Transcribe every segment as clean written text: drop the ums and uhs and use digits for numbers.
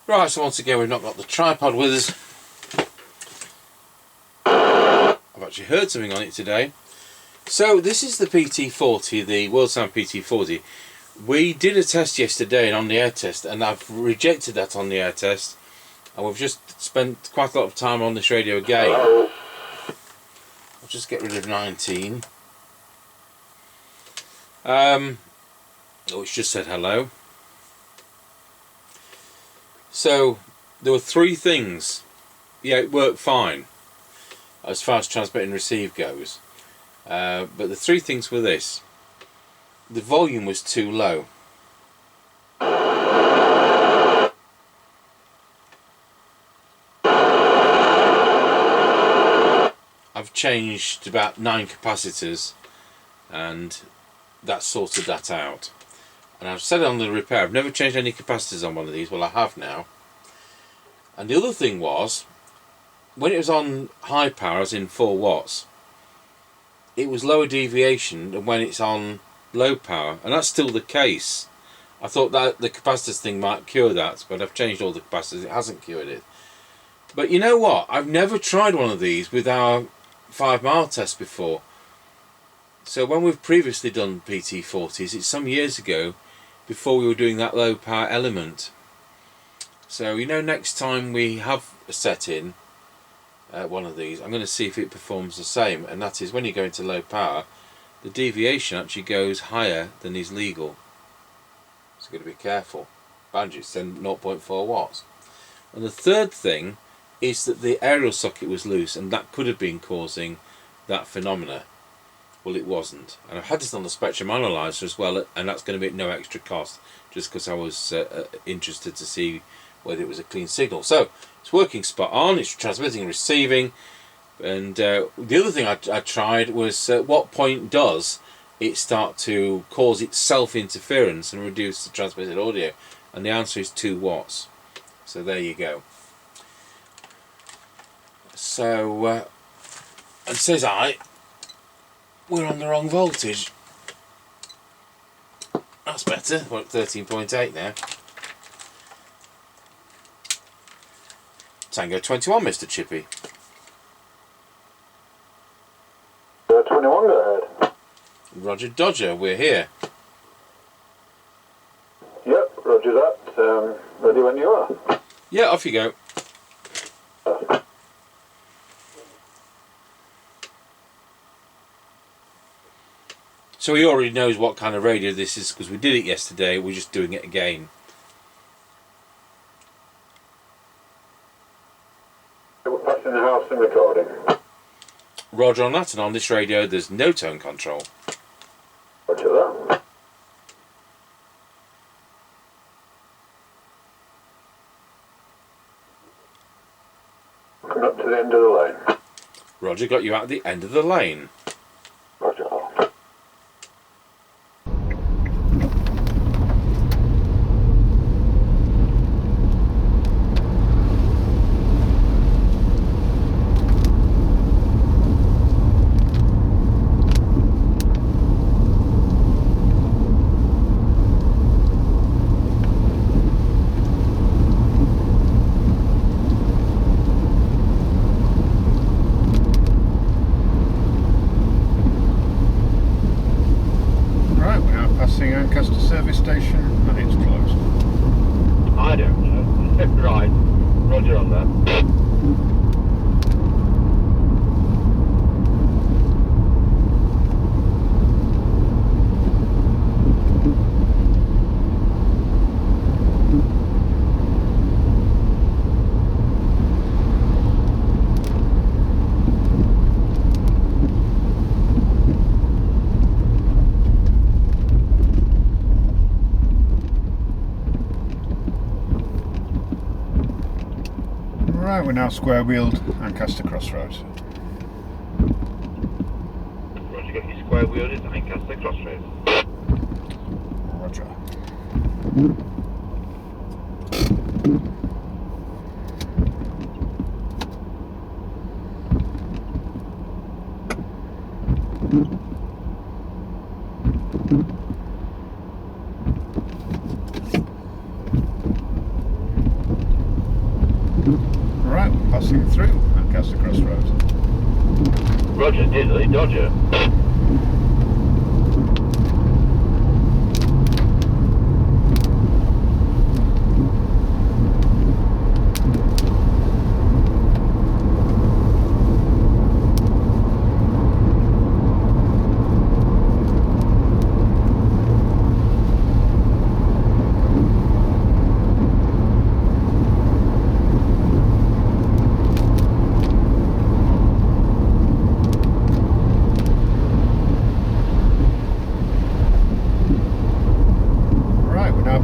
Right, so once again we've not got the tripod with us. I've actually heard something on it today. So this is the PT40, the WorldSound PT40. We did a test yesterday, an on the air test, and I've rejected that on the air test, and we've just spent quite a lot of time on this radio again. I'll just get rid of 19. Oh, it's just said hello. So there were three things. Yeah, it worked fine as far as transmit and receive goes, but the three things were this: the volume was too low, I've changed about 9 capacitors and that sorted that out. And I've said it on the repair, I've never changed any capacitors on one of these. Well, I have now. And the other thing was, when it was on high power, as in 4 watts, it was lower deviation than when it's on low power, and that's still the case. I thought that the capacitors thing might cure that, but I've changed all the capacitors, it hasn't cured it. But you know what, I've never tried one of these with our 5 mile test before. So when we've previously done PT40s, it's some years ago, before we were doing that low power element. So you know, next time we have a set in one of these, I'm going to see if it performs the same, and that is when you go into low power, the deviation actually goes higher than is legal. So you've got to be careful. Bandits then 0.4 watts. And the third thing is that the aerial socket was loose, and that could have been causing that phenomena. Well, it wasn't, and I've had this on the spectrum analyzer as well, and that's going to be at no extra cost, just because I was interested to see whether it was a clean signal. So it's working spot on, it's transmitting and receiving. And the other thing I tried was at what point does it start to cause its self-interference and reduce the transmitted audio, and the answer is 2 watts. So there you go. So and says we're on the wrong voltage. That's better. We're at 13.8 now. Tango 21, Mr. Chippy. 21, go ahead. Roger Dodger, we're here. Yep, roger that. Ready when you are. Yeah, off you go. So he already knows what kind of radio this is because we did it yesterday, we're just doing it again. We're passing the house and recording. Roger on that, and on this radio there's no tone control. Roger that. Coming up to the end of the lane. Roger, got you out at the end of the lane. Roger that. Lancaster service station, and it's closed. I don't know. Right, roger on that. Right, we're now square-wheeled Lancaster Crossroads. Roger, got your square-wheeled at Lancaster Crossroads. Roger. Right, we're passing through Lancaster Crossroads. Roger, Diddley, Dodger.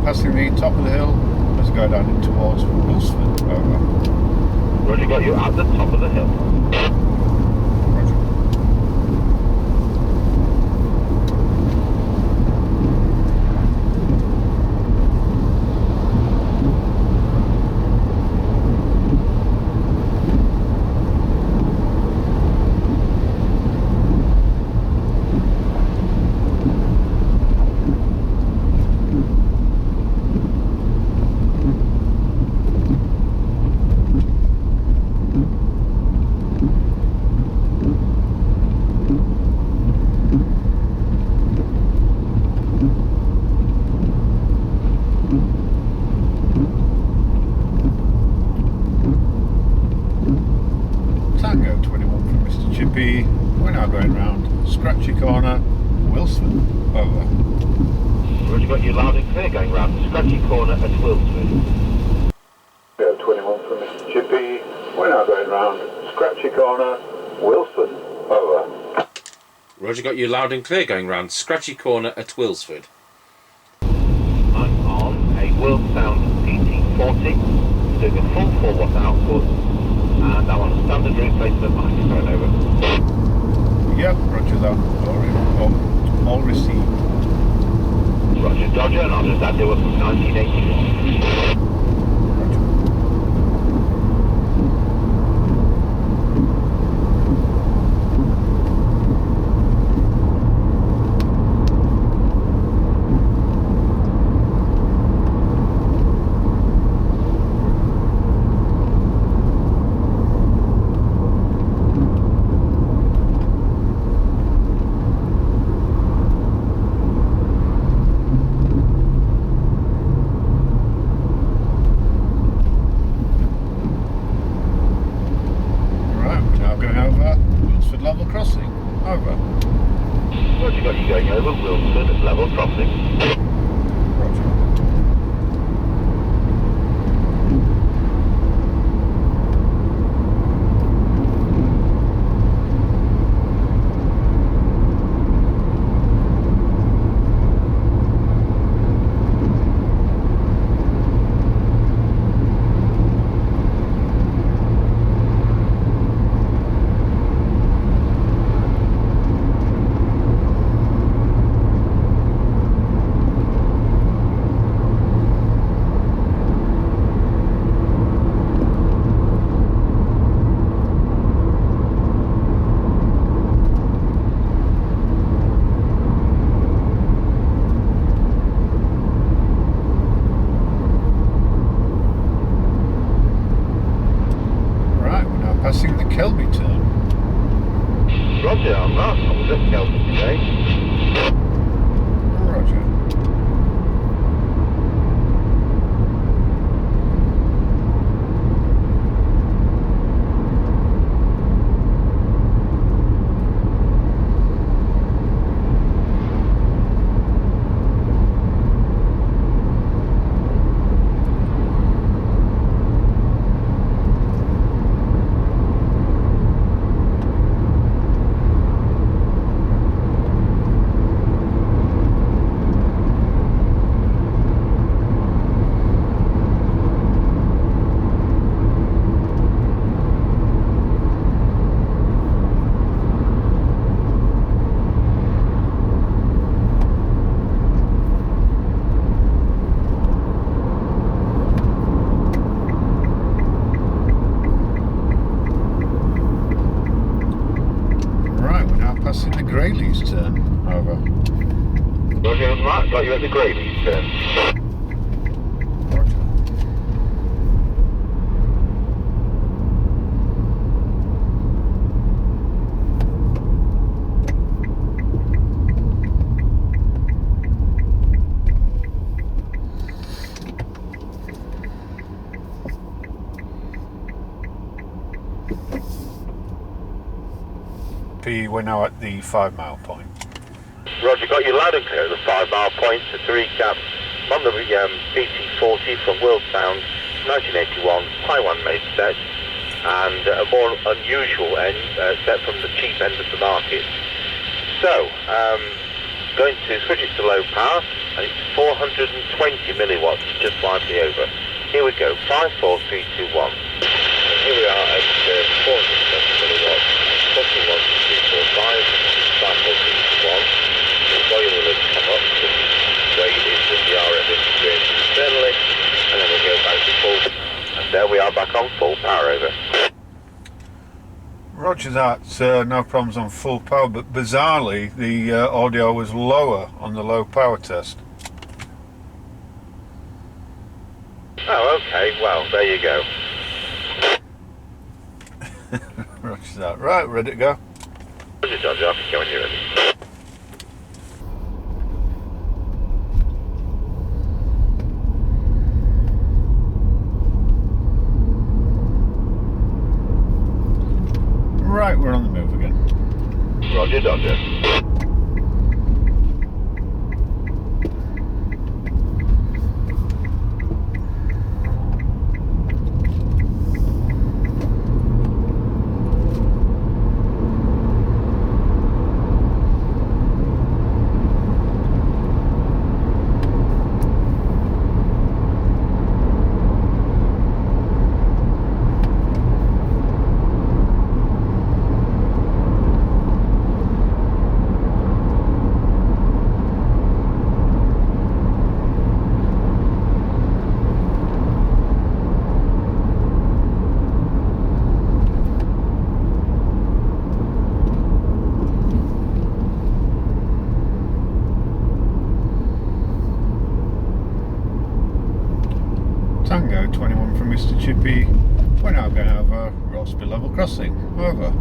Passing the top of the hill as we go down in towards Wilsford. Over. Roger, got you at the top of the hill. Roger. Tango 21 from Mr. Chippy. We're now going round Scratchy Corner, Wilsford. Over. Roger, got you loud and clear going round the Scratchy Corner at Wilsford. Tango 21 from Mr. Chippy. We're now going round Scratchy Corner, Wilsford. Over. Roger, got you loud and clear going round Scratchy Corner at Wilsford. I'm on a WorldSound PT40, doing a full 4 watt output, and I'm on a standard replacement microphone. Over. Yep, roger that. All received. Roger, Dodger, and I'll just add they were from 1981. Roger. Level crossing. Over. Roger, got you going over Wilson at level crossing. Roger. Passing the Kelby turn. Roger, I'm not. I was at Kelby today. Roger. Passing the Greyleys turn. Over. Roger, Mark, got you at the Greyleys turn. Roger. Chippy, we're now at the 5 mile point. Roger, got you loud and clear at the 5 mile point. So to recap, I'm on the PT40 from WorldSound 1981 Taiwan made set, and a more unusual end set from the cheap end of the market. So, going to switch it to low power, and it's 420 milliwatts, just slightly over. Here we go, 5, 4, 3, 2, 1. And here we are at 420 milliwatts, 41, 2, 4, 5, 5, 4, 3, 2, 1. The volume will have come up, which is the way it is with the RF interference internally, and then we'll go back to full, and there we are back on full power over. Roger that, no problems on full power, but bizarrely the audio was lower on the low power test. Oh, okay, well, there you go. Roger that. Right, ready to go? Roger, Dodger, off you go when you're ready. Right, we're on the move again. Roger, Dodger. Tango 21 from Mr. Chippy. We're now going over Rshireby level crossing. Over.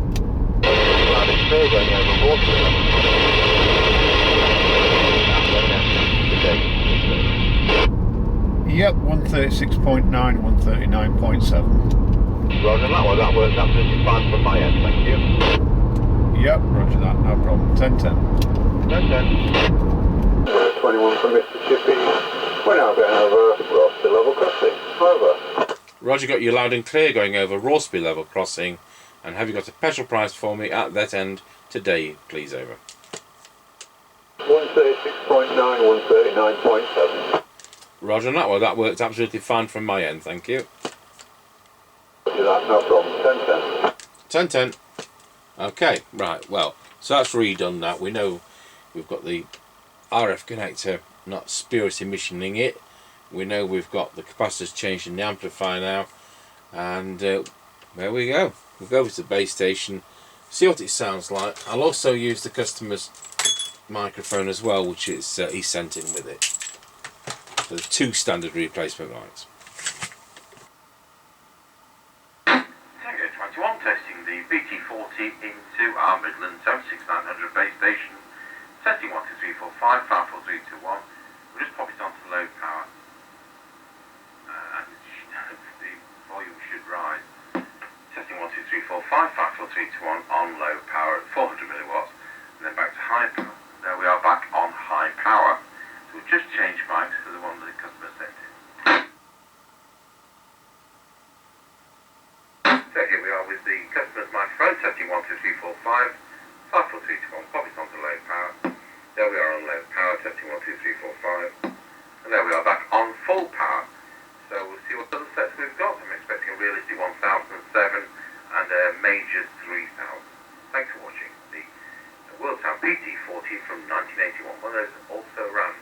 Yep, 136.9, 139.7. Roger that one, that works absolutely fine from my end, thank you. Yep, roger that, no problem. 10-10. 10-10. 21 from Mr. Chippy. We're now going over Rshireby level crossing. Over. Roger, got you loud and clear going over Rshireby level crossing, and have you got a petrol price for me at that end today, please? Over. 136.9, 139.7. Roger on that one, that worked absolutely fine from my end, thank you. Roger that, no problem. 10-10. 10-10. Okay, right, well, so that's redone now. We know we've got the RF connector not spirit emissioning it. We know we've got the capacitors changed in the amplifier now, and there we go. We'll go over to the base station, see what it sounds like. I'll also use the customer's microphone as well, which is he sent in with it. So there's 2 standard replacement mics. Tango 21 testing the PT40 into our Midland 76900 base station. Testing 1, 2, 3, 4, 5, 5, 4, 3, 2, 1. We'll just pop it onto low power. And the volume should rise. Testing 1, 2, 3, 4, 5, 5, 4, 3, 2, 1 on low power at 400 milliwatts. And then back to high power. There we are back on high power. So we've just changed mics for the one that the customer sent in. So here we are with the customer's microphone. Testing 1, 2, 3, 4, 5. 5, 4, 3, 2, 1. Pop it onto low power. There we are on low power. Testing 1, 2, 3, 4, 5. And there we are back on full power. So we'll see what other sets we've got. I'm expecting a realistic 1007 and a major 3000. Thanks for watching the WorldSound PT40 from 1981. One of those also ran